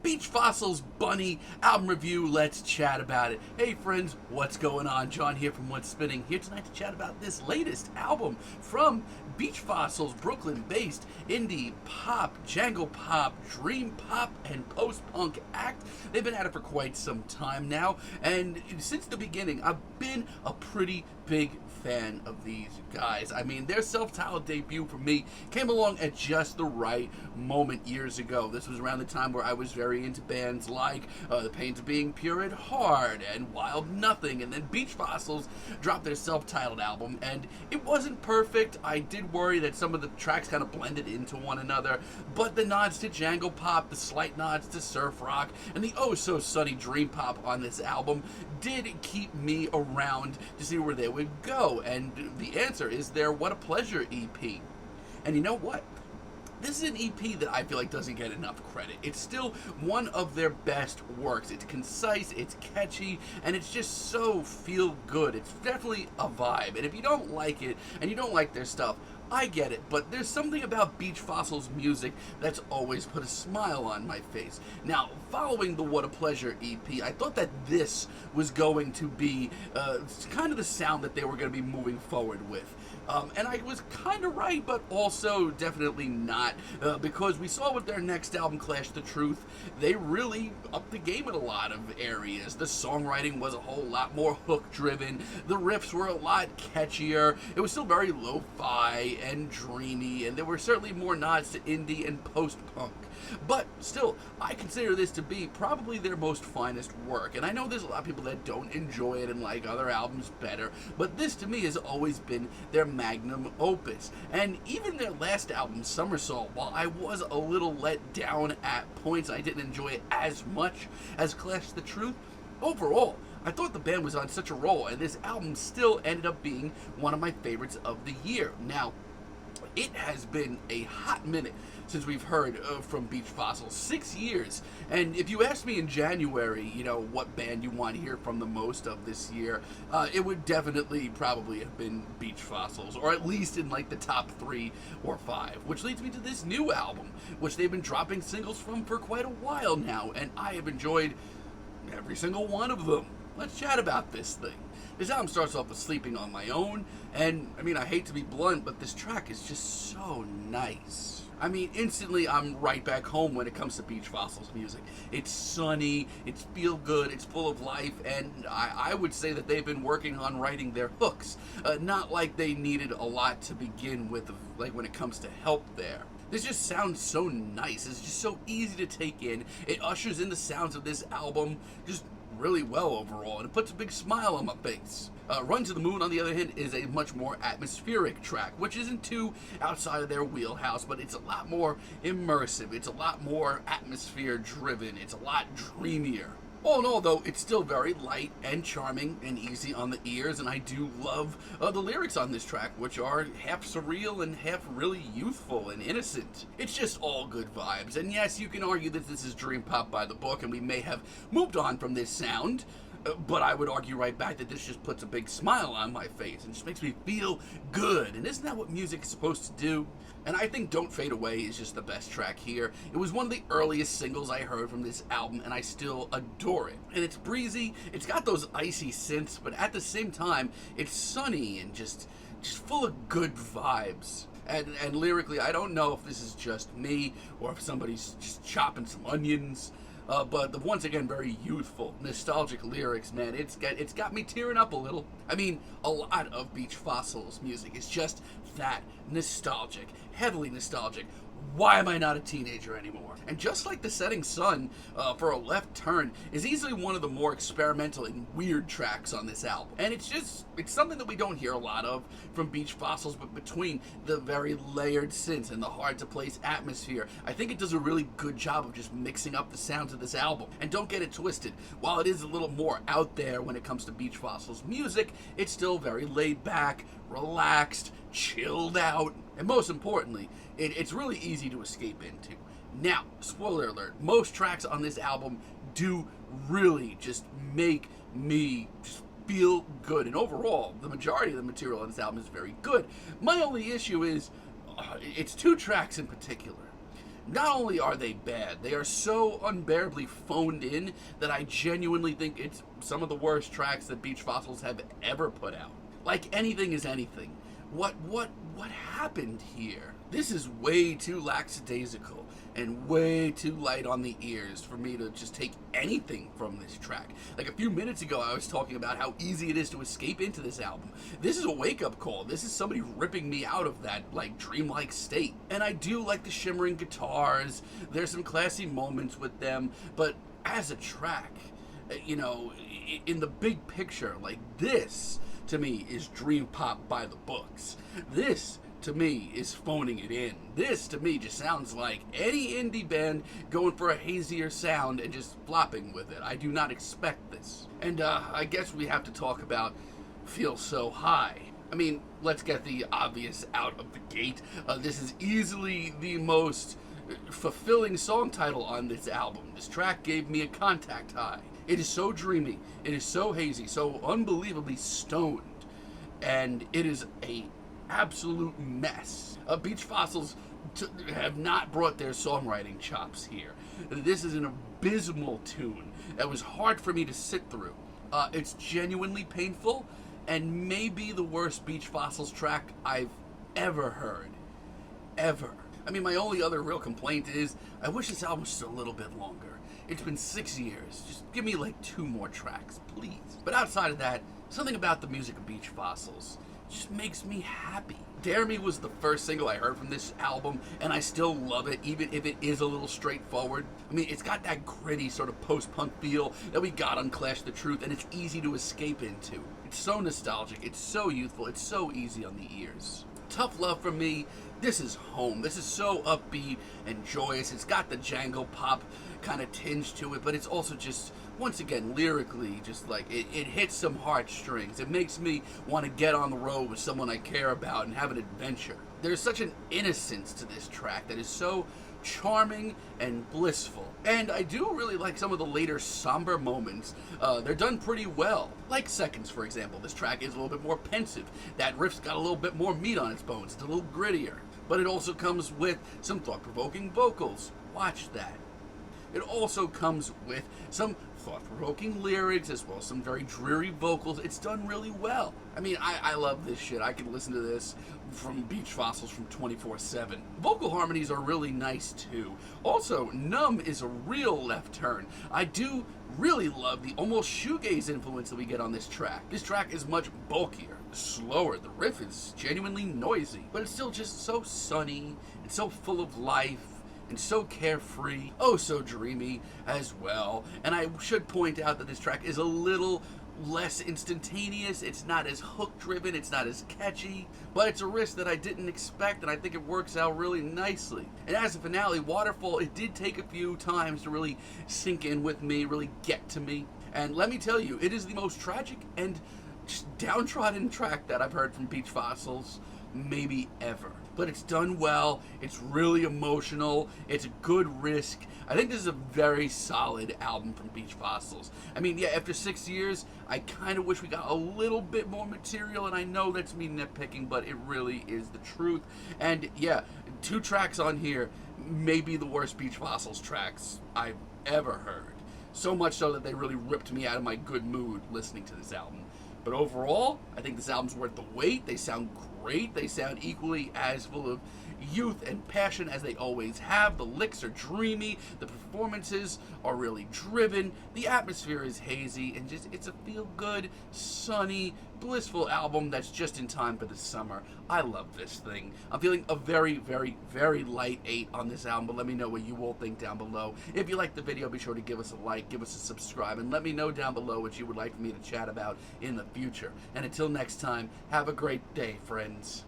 Beach Fossils Bunny album review. Let's chat about it. Hey friends, what's going on? John here from What's Spinning, here tonight to chat about this latest album from Beach Fossils, Brooklyn-based indie pop, jangle pop, dream pop, and post-punk act. They've been at it for quite some time now, and since the beginning, I've been a pretty big fan of these guys. I mean, their self-titled debut for me came along at just the right moment years ago. This was around the time where I was very into bands like The Pains of Being Pure at Heart and Wild Nothing, and then Beach Fossils dropped their self-titled album, and it wasn't perfect. I did worry that some of the tracks kind of blended into one another, but the nods to jangle pop, the slight nods to surf rock, and the oh-so-sunny dream pop on this album did keep me around to see where they would go, and the answer is their What a Pleasure EP. And you know what? This is an EP that I feel like doesn't get enough credit. It's still one of their best works. It's concise, it's catchy, and it's just so feel good. It's definitely a vibe, and if you don't like it, and you don't like their stuff, I get it, but there's something about Beach Fossils music that's always put a smile on my face. Now, following the What a Pleasure EP, I thought that this was going to be kind of the sound that they were going to be moving forward with. And I was kind of right, but also definitely not, because we saw with their next album, Clash the Truth, they really upped the game in a lot of areas. The songwriting was a whole lot more hook-driven, the riffs were a lot catchier, it was still very lo-fi and dreamy, and there were certainly more nods to indie and post-punk. But still, I consider this to be probably their most finest work, and I know there's a lot of people that don't enjoy it and like other albums better, but this to me has always been their magnum opus. And even their last album, Somersault, while I was a little let down at points, I didn't enjoy it as much as Clash the Truth, overall, I thought the band was on such a roll, and this album still ended up being one of my favorites of the year. Now, it has been a hot minute since we've heard from Beach Fossils. 6 years. And if you asked me in January, you know, what band you want to hear from the most of this year, it would definitely probably have been Beach Fossils, or at least in like the top 3 or 5. Which leads me to this new album, which they've been dropping singles from for quite a while now, and I have enjoyed every single one of them. Let's chat about this thing. This album starts off with Sleeping on My Own, and I mean, I hate to be blunt, but this track is just so nice. I mean, instantly I'm right back home when it comes to Beach Fossils music. It's sunny, it's feel good, it's full of life, and I would say that they've been working on writing their hooks. Not like they needed a lot to begin with, like when it comes to help there. This just sounds so nice. It's just so easy to take in. It ushers in the sounds of this album just really well overall, and it puts a big smile on my face. Run to the Moon, on the other hand, is a much more atmospheric track, which isn't too outside of their wheelhouse, but it's a lot more immersive, it's a lot more atmosphere driven, it's a lot dreamier. All in all, though, it's still very light and charming and easy on the ears, and I do love the lyrics on this track, which are half surreal and half really youthful and innocent. It's just all good vibes, and yes, you can argue that this is dream pop by the book, and we may have moved on from this sound, but I would argue right back that this just puts a big smile on my face and just makes me feel good. And isn't that what music is supposed to do? And I think Don't Fade Away is just the best track here. It was one of the earliest singles I heard from this album, and I still adore it. And it's breezy, it's got those icy synths, but at the same time, it's sunny and just full of good vibes. And lyrically, I don't know if this is just me or if somebody's just chopping some onions. But once again, very youthful, nostalgic lyrics, man. It's got me tearing up a little. I mean, a lot of Beach Fossils music is just that nostalgic, heavily nostalgic. Why am I not a teenager anymore? And just like The Setting Sun for a Left Turn is easily one of the more experimental and weird tracks on this album. And it's something that we don't hear a lot of from Beach Fossils, but between the very layered synths and the hard to place atmosphere, I think it does a really good job of just mixing up the sounds of this album. And don't get it twisted, while it is a little more out there when it comes to Beach Fossils music, it's still very laid back, relaxed, chilled out, and most importantly, it's really easy to escape into. Now, spoiler alert, most tracks on this album do really just make me just feel good, and overall, the majority of the material on this album is very good. My only issue is, it's 2 tracks in particular. not only are they bad, they are so unbearably phoned in that I genuinely think it's some of the worst tracks that Beach Fossils have ever put out. Like, anything is anything. What happened here? This is way too lackadaisical and way too light on the ears for me to just take anything from this track. Like a few minutes ago, I was talking about how easy it is to escape into this album. This is a wake-up call. This is somebody ripping me out of that, like, dreamlike state. And I do like the shimmering guitars. There's some classy moments with them, but as a track, you know, in the big picture, like, this to me is dream pop by the books. This to me is phoning it in. This to me just sounds like any indie band going for a hazier sound and just flopping with it. I do not expect this. And I guess we have to talk about Feel So High. I mean, let's get the obvious out of the gate. This is easily the most fulfilling song title on this album. This track gave me a contact high. It is so dreamy, it is so hazy, so unbelievably stoned, and it is a absolute mess. Beach Fossils have not brought their songwriting chops here. This is an abysmal tune that was hard for me to sit through. It's genuinely painful, and maybe the worst Beach Fossils track I've ever heard. Ever. I mean, my only other real complaint is, I wish this album was just a little bit longer. It's been 6 years. Just give me like 2 more tracks, please. But outside of that, something about the music of Beach Fossils just makes me happy. Dare Me was the first single I heard from this album, and I still love it, even if it is a little straightforward. I mean, it's got that gritty sort of post-punk feel that we got on Clash the Truth, and it's easy to escape into. It's so nostalgic, it's so youthful, it's so easy on the ears. Tough Love for me, this is home. This is so upbeat and joyous. It's got the Jangle pop kind of tinge to it, but it's also just, once again, lyrically, just like, it hits some heartstrings. It makes me want to get on the road with someone I care about and have an adventure. There's such an innocence to this track that is so charming and blissful. And I do really like some of the later somber moments. They're done pretty well. Like Seconds, for example. This track is a little bit more pensive. That riff's got a little bit more meat on its bones. It's a little grittier. But it also comes with some thought-provoking vocals. Watch that. It also comes with some thought-provoking lyrics as well as some very dreary vocals. It's done really well. I mean, I love this shit. I can listen to this from Beach Fossils from 24/7. Vocal harmonies are really nice too. Also, Numb is a real left turn. I do really love the almost shoegaze influence that we get on this track. This track is much bulkier, slower. The riff is genuinely noisy, but it's still just so sunny and so full of life. And so carefree, oh so dreamy as well. And I should point out that this track is a little less instantaneous. It's not as hook driven, it's not as catchy, but it's a risk that I didn't expect, and I think it works out really nicely. And as a finale, Waterfall, it did take a few times to really sink in with me, really get to me. And let me tell you, it is the most tragic and just downtrodden track that I've heard from Beach Fossils maybe ever. But it's done well, it's really emotional, it's a good risk. I think this is a very solid album from Beach Fossils. I mean, yeah, after 6 years, I kind of wish we got a little bit more material, and I know that's me nitpicking, but it really is the truth. And yeah, 2 tracks on here may be the worst Beach Fossils tracks I've ever heard. So much so that they really ripped me out of my good mood listening to this album. But overall, I think this album's worth the wait. They sound great. They sound equally as full of youth and passion as they always have. The licks are dreamy. The performances are really driven. The atmosphere is hazy, and just it's a feel-good, sunny, blissful album that's just in time for the summer. I love this thing. I'm feeling a very, very, very light 8 on this album, but let me know what you all think down below. If you liked the video, be sure to give us a like, give us a subscribe, and let me know down below what you would like for me to chat about in the future. And until next time, have a great day, friends.